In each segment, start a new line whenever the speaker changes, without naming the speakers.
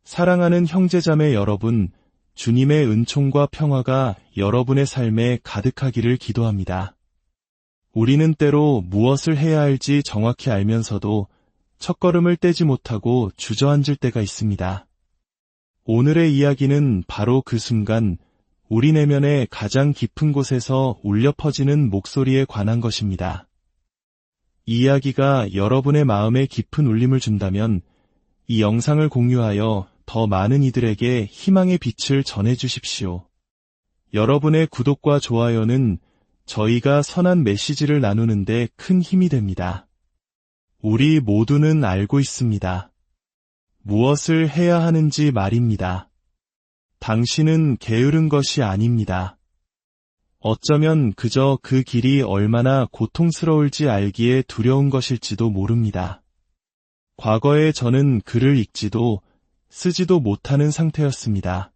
사랑하는 형제자매 여러분, 주님의 은총과 평화가 여러분의 삶에 가득하기를 기도합니다. 우리는 때로 무엇을 해야 할지 정확히 알면서도 첫걸음을 떼지 못하고 주저앉을 때가 있습니다. 오늘의 이야기는 바로 그 순간 우리 내면의 가장 깊은 곳에서 울려 퍼지는 목소리에 관한 것입니다. 이 이야기가 여러분의 마음에 깊은 울림을 준다면 이 영상을 공유하여 더 많은 이들에게 희망의 빛을 전해주십시오. 여러분의 구독과 좋아요는 저희가 선한 메시지를 나누는데 큰 힘이 됩니다. 우리 모두는 알고 있습니다. 무엇을 해야 하는지 말입니다. 당신은 게으른 것이 아닙니다. 어쩌면 그저 그 길이 얼마나 고통스러울지 알기에 두려운 것일지도 모릅니다. 과거에 저는 글을 읽지도 쓰지도 못하는 상태였습니다.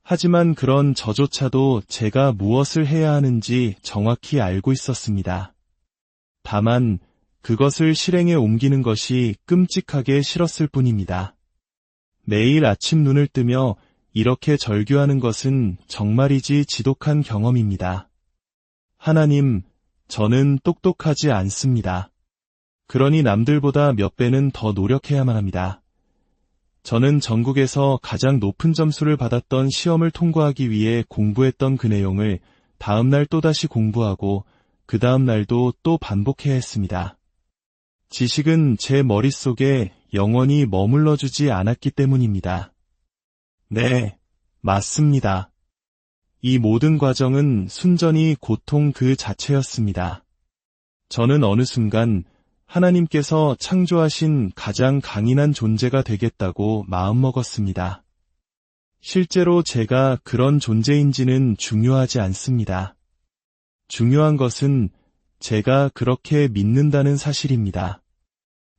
하지만 그런 저조차도 제가 무엇을 해야 하는지 정확히 알고 있었습니다. 다만 그것을 실행에 옮기는 것이 끔찍하게 싫었을 뿐입니다. 매일 아침 눈을 뜨며 이렇게 절규하는 것은 정말이지 지독한 경험입니다. 하나님, 저는 똑똑하지 않습니다. 그러니 남들보다 몇 배는 더 노력해야만 합니다. 저는 전국에서 가장 높은 점수를 받았던 시험을 통과하기 위해 공부했던 그 내용을 다음날 또다시 공부하고 그 다음 날도 또 반복해야 했습니다. 지식은 제 머릿속에 영원히 머물러주지 않았기 때문입니다. 네, 맞습니다. 이 모든 과정은 순전히 고통 그 자체였습니다. 저는 어느 순간 하나님께서 창조하신 가장 강인한 존재가 되겠다고 마음먹었습니다. 실제로 제가 그런 존재인지는 중요하지 않습니다. 중요한 것은 제가 그렇게 믿는다는 사실입니다.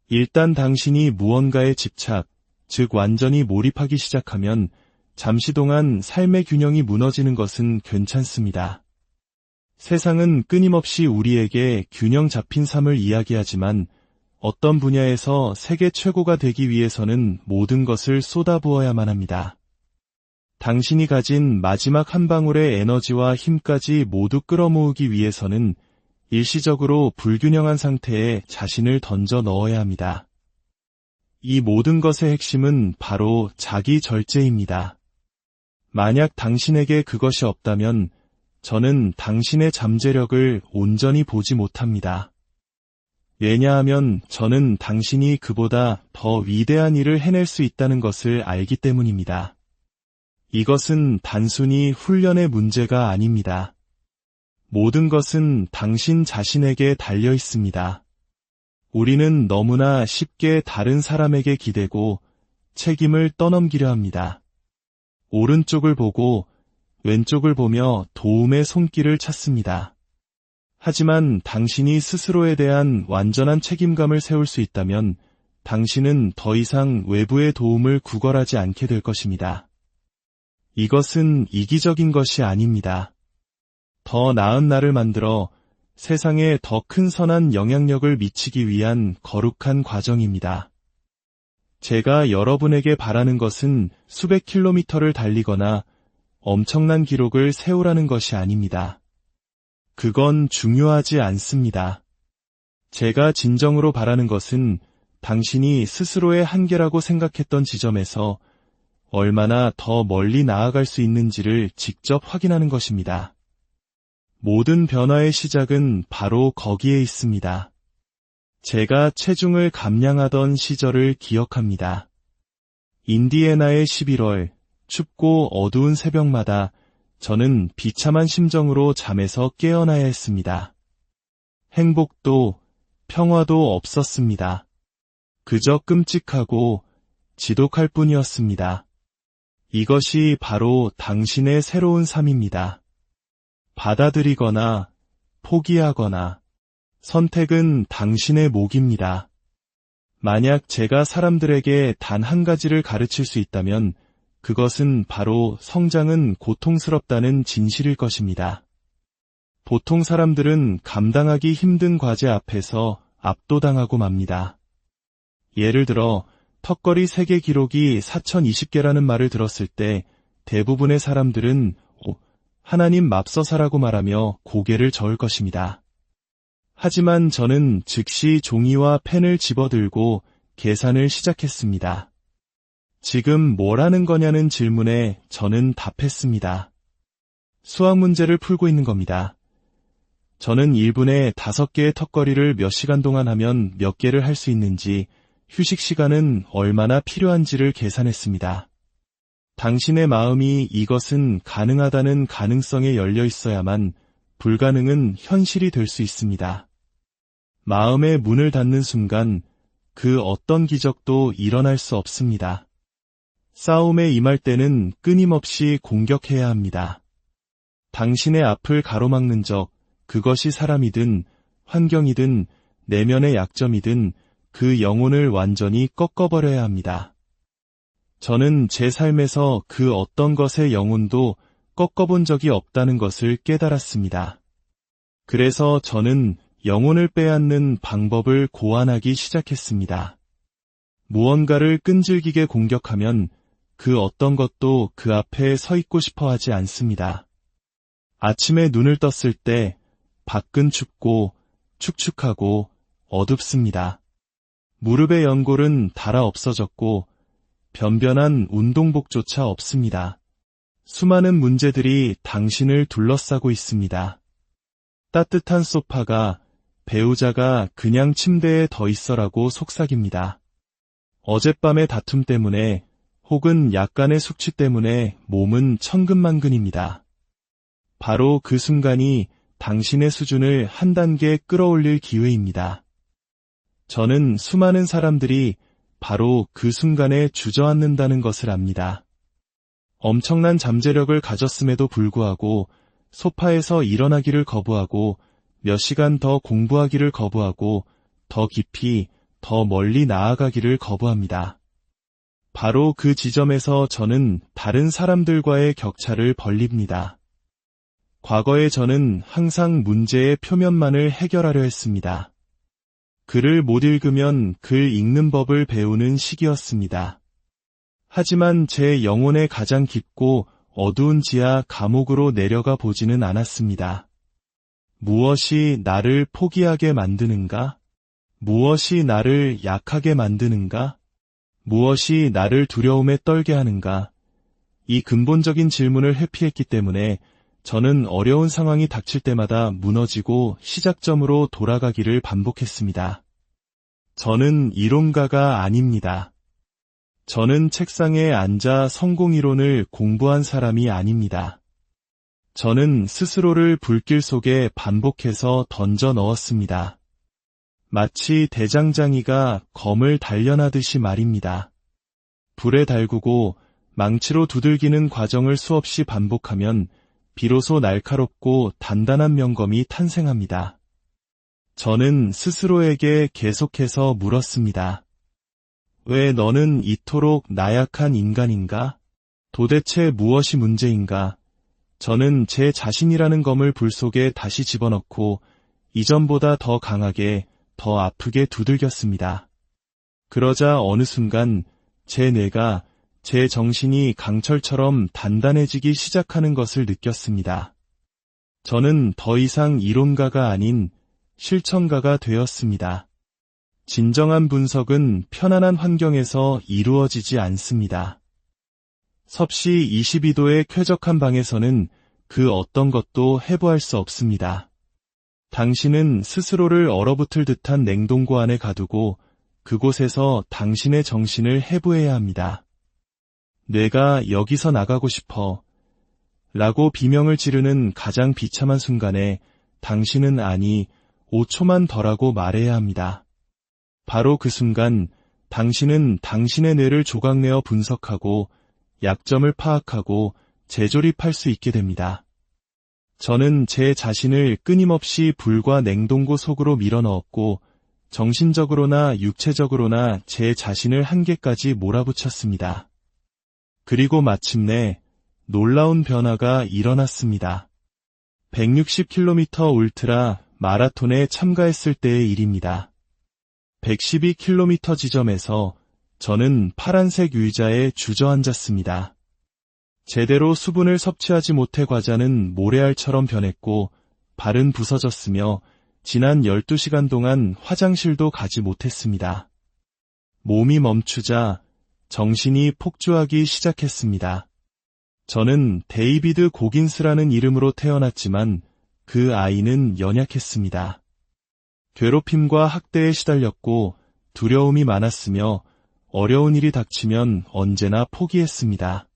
일단 당신이 무언가에 집착, 즉 완전히 몰입하기 시작하면 잠시 동안 삶의 균형이 무너지는 것은 괜찮습니다. 세상은 끊임없이 우리에게 균형 잡힌 삶을 이야기하지만 어떤 분야에서 세계 최고가 되기 위해서는 모든 것을 쏟아부어야만 합니다. 당신이 가진 마지막 한 방울의 에너지와 힘까지 모두 끌어모으기 위해서는 일시적으로 불균형한 상태에 자신을 던져 넣어야 합니다. 이 모든 것의 핵심은 바로 자기 절제입니다. 만약 당신에게 그것이 없다면 저는 당신의 잠재력을 온전히 보지 못합니다. 왜냐하면 저는 당신이 그보다 더 위대한 일을 해낼 수 있다는 것을 알기 때문입니다. 이것은 단순히 훈련의 문제가 아닙니다. 모든 것은 당신 자신에게 달려 있습니다. 우리는 너무나 쉽게 다른 사람에게 기대고 책임을 떠넘기려 합니다. 오른쪽을 보고 왼쪽을 보며 도움의 손길을 찾습니다. 하지만 당신이 스스로에 대한 완전한 책임감을 세울 수 있다면 당신은 더 이상 외부의 도움을 구걸하지 않게 될 것입니다. 이것은 이기적인 것이 아닙니다. 더 나은 나를 만들어 세상에 더 큰 선한 영향력을 미치기 위한 거룩한 과정입니다. 제가 여러분에게 바라는 것은 수백 킬로미터를 달리거나 엄청난 기록을 세우라는 것이 아닙니다. 그건 중요하지 않습니다. 제가 진정으로 바라는 것은 당신이 스스로의 한계라고 생각했던 지점에서 얼마나 더 멀리 나아갈 수 있는지를 직접 확인하는 것입니다. 모든 변화의 시작은 바로 거기에 있습니다. 제가 체중을 감량하던 시절을 기억합니다. 인디애나의 11월, 춥고 어두운 새벽마다 저는 비참한 심정으로 잠에서 깨어나야 했습니다. 행복도 평화도 없었습니다. 그저 끔찍하고 지독할 뿐이었습니다. 이것이 바로 당신의 새로운 삶입니다. 받아들이거나 포기하거나 선택은 당신의 몫입니다. 만약 제가 사람들에게 단 한 가지를 가르칠 수 있다면 그것은 바로 성장은 고통스럽다는 진실일 것입니다. 보통 사람들은 감당하기 힘든 과제 앞에서 압도당하고 맙니다. 예를 들어 턱걸이 세계 기록이 4020개라는 말을 들었을 때 대부분의 사람들은 하나님 맙서사라고 말하며 고개를 저을 것입니다. 하지만 저는 즉시 종이와 펜을 집어들고 계산을 시작했습니다. 지금 뭘 하는 거냐는 질문에 저는 답했습니다. 수학 문제를 풀고 있는 겁니다. 저는 1분에 5개의 턱걸이를 몇 시간 동안 하면 몇 개를 할 수 있는지, 휴식 시간은 얼마나 필요한지를 계산했습니다. 당신의 마음이 이것은 가능하다는 가능성에 열려 있어야만 불가능은 현실이 될 수 있습니다. 마음의 문을 닫는 순간 그 어떤 기적도 일어날 수 없습니다. 싸움에 임할 때는 끊임없이 공격해야 합니다. 당신의 앞을 가로막는 적, 그것이 사람이든 환경이든 내면의 약점이든 그 영혼을 완전히 꺾어버려야 합니다. 저는 제 삶에서 그 어떤 것의 영혼도 꺾어본 적이 없다는 것을 깨달았습니다. 그래서 저는 영혼을 빼앗는 방법을 고안하기 시작했습니다. 무언가를 끈질기게 공격하면 그 어떤 것도 그 앞에 서 있고 싶어 하지 않습니다. 아침에 눈을 떴을 때 밖은 춥고 축축하고 어둡습니다. 무릎의 연골은 닳아 없어졌고 변변한 운동복조차 없습니다. 수많은 문제들이 당신을 둘러싸고 있습니다. 따뜻한 소파가 배우자가 그냥 침대에 더 있어라고 속삭입니다. 어젯밤의 다툼 때문에 혹은 약간의 숙취 때문에 몸은 천근만근입니다. 바로 그 순간이 당신의 수준을 한 단계 끌어올릴 기회입니다. 저는 수많은 사람들이 바로 그 순간에 주저앉는다는 것을 압니다. 엄청난 잠재력을 가졌음에도 불구하고 소파에서 일어나기를 거부하고 몇 시간 더 공부하기를 거부하고 더 깊이, 더 멀리 나아가기를 거부합니다. 바로 그 지점에서 저는 다른 사람들과의 격차를 벌립니다. 과거에 저는 항상 문제의 표면만을 해결하려 했습니다. 글을 못 읽으면 글 읽는 법을 배우는 시기였습니다. 하지만 제 영혼의 가장 깊고 어두운 지하 감옥으로 내려가 보지는 않았습니다. 무엇이 나를 포기하게 만드는가? 무엇이 나를 약하게 만드는가? 무엇이 나를 두려움에 떨게 하는가? 이 근본적인 질문을 회피했기 때문에 저는 어려운 상황이 닥칠 때마다 무너지고 시작점으로 돌아가기를 반복했습니다. 저는 이론가가 아닙니다. 저는 책상에 앉아 성공이론을 공부한 사람이 아닙니다. 저는 스스로를 불길 속에 반복해서 던져 넣었습니다. 마치 대장장이가 검을 단련하듯이 말입니다. 불에 달구고 망치로 두들기는 과정을 수없이 반복하면 비로소 날카롭고 단단한 명검이 탄생합니다. 저는 스스로에게 계속해서 물었습니다. 왜 너는 이토록 나약한 인간인가? 도대체 무엇이 문제인가? 저는 제 자신이라는 검을 불 속에 다시 집어넣고 이전보다 더 강하게, 더 아프게 두들겼습니다. 그러자 어느 순간 제 뇌가, 제 정신이 강철처럼 단단해지기 시작하는 것을 느꼈습니다. 저는 더 이상 이론가가 아닌 실천가가 되었습니다. 진정한 분석은 편안한 환경에서 이루어지지 않습니다. 섭씨 22도의 쾌적한 방에서는 그 어떤 것도 해부할 수 없습니다. 당신은 스스로를 얼어붙을 듯한 냉동고 안에 가두고 그곳에서 당신의 정신을 해부해야 합니다. 내가 여기서 나가고 싶어 라고 비명을 지르는 가장 비참한 순간에 당신은 아니 5초만 더라고 말해야 합니다. 바로 그 순간 당신은 당신의 뇌를 조각내어 분석하고 약점을 파악하고 재조립할 수 있게 됩니다. 저는 제 자신을 끊임없이 불과 냉동고 속으로 밀어넣었고 정신적으로나 육체적으로나 제 자신을 한계까지 몰아붙였습니다. 그리고 마침내 놀라운 변화가 일어났습니다. 160km 울트라 마라톤에 참가했을 때의 일입니다. 112km 지점에서 저는 파란색 의자에 주저앉았습니다. 제대로 수분을 섭취하지 못해 과자는 모래알처럼 변했고 발은 부서졌으며 지난 12시간 동안 화장실도 가지 못했습니다. 몸이 멈추자 정신이 폭주하기 시작했습니다. 저는 데이비드 고긴스라는 이름으로 태어났지만 그 아이는 연약했습니다. 괴롭힘과 학대에 시달렸고 두려움이 많았으며 어려운 일이 닥치면 언제나 포기했습니다.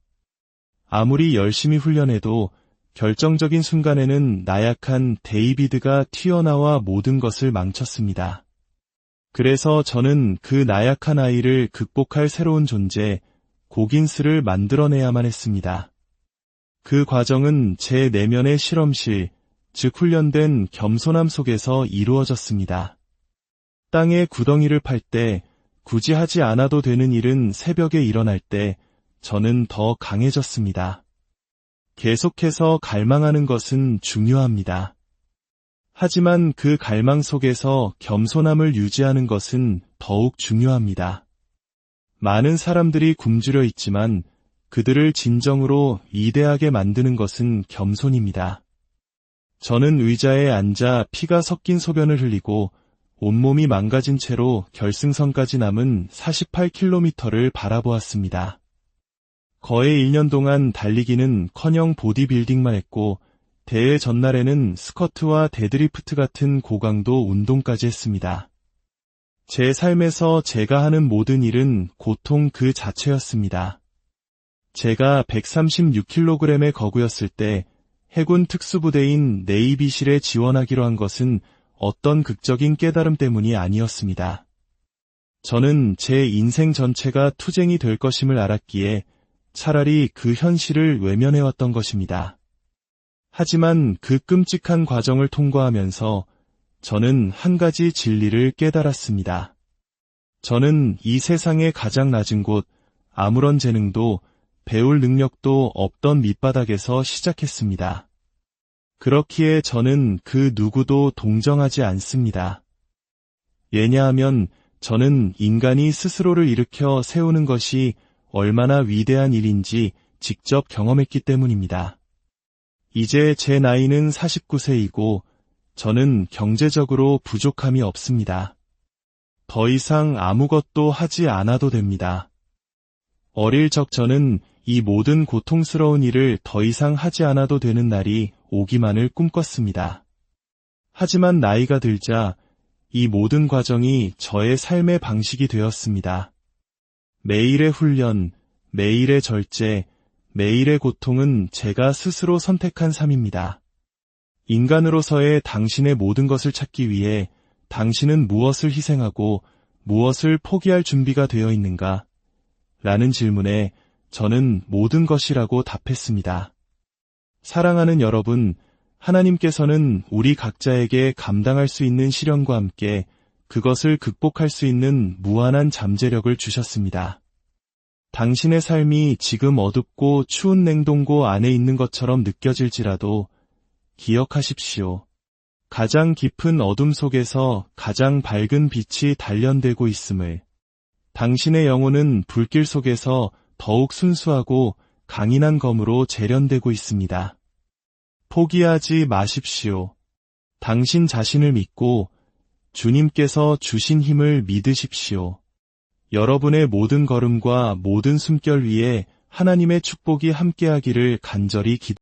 아무리 열심히 훈련해도 결정적인 순간에는 나약한 데이비드가 튀어나와 모든 것을 망쳤습니다. 그래서 저는 그 나약한 아이를 극복할 새로운 존재, 고긴스를 만들어내야만 했습니다. 그 과정은 제 내면의 실험실, 즉 훈련된 겸손함 속에서 이루어졌습니다. 땅에 구덩이를 팔 때, 굳이 하지 않아도 되는 일은 새벽에 일어날 때, 저는 더 강해졌습니다. 계속해서 갈망하는 것은 중요합니다. 하지만 그 갈망 속에서 겸손함을 유지하는 것은 더욱 중요합니다. 많은 사람들이 굶주려 있지만 그들을 진정으로 위대하게 만드는 것은 겸손입니다. 저는 의자에 앉아 피가 섞인 소변을 흘리고 온몸이 망가진 채로 결승선까지 남은 48km를 바라보았습니다. 거의 1년 동안 달리기는커녕 보디빌딩만 했고 대회 전날에는 스쿼트와 데드리프트 같은 고강도 운동까지 했습니다. 제 삶에서 제가 하는 모든 일은 고통 그 자체였습니다. 제가 136kg의 거구였을 때 해군 특수부대인 네이비실에 지원하기로 한 것은 어떤 극적인 깨달음 때문이 아니었습니다. 저는 제 인생 전체가 투쟁이 될 것임을 알았기에 차라리 그 현실을 외면해왔던 것입니다. 하지만 그 끔찍한 과정을 통과하면서 저는 한 가지 진리를 깨달았습니다. 저는 이 세상의 가장 낮은 곳, 아무런 재능도 배울 능력도 없던 밑바닥에서 시작했습니다. 그렇기에 저는 그 누구도 동정하지 않습니다. 왜냐하면 저는 인간이 스스로를 일으켜 세우는 것이 얼마나 위대한 일인지 직접 경험했기 때문입니다. 이제 제 나이는 49세이고 저는 경제적으로 부족함이 없습니다. 더 이상 아무것도 하지 않아도 됩니다. 어릴 적 저는 이 모든 고통스러운 일을 더 이상 하지 않아도 되는 날이 오기만을 꿈꿨습니다. 하지만 나이가 들자 이 모든 과정이 저의 삶의 방식이 되었습니다. 매일의 훈련, 매일의 절제, 매일의 고통은 제가 스스로 선택한 삶입니다. 인간으로서의 당신의 모든 것을 찾기 위해 당신은 무엇을 희생하고 무엇을 포기할 준비가 되어 있는가? 라는 질문에 저는 모든 것이라고 답했습니다. 사랑하는 여러분, 하나님께서는 우리 각자에게 감당할 수 있는 시련과 함께 그것을 극복할 수 있는 무한한 잠재력을 주셨습니다. 당신의 삶이 지금 어둡고 추운 냉동고 안에 있는 것처럼 느껴질지라도 기억하십시오. 가장 깊은 어둠 속에서 가장 밝은 빛이 단련되고 있음을. 당신의 영혼은 불길 속에서 더욱 순수하고 강인한 검으로 재련되고 있습니다. 포기하지 마십시오. 당신 자신을 믿고 주님께서 주신 힘을 믿으십시오. 여러분의 모든 걸음과 모든 숨결 위에 하나님의 축복이 함께하기를 간절히 기도합니다.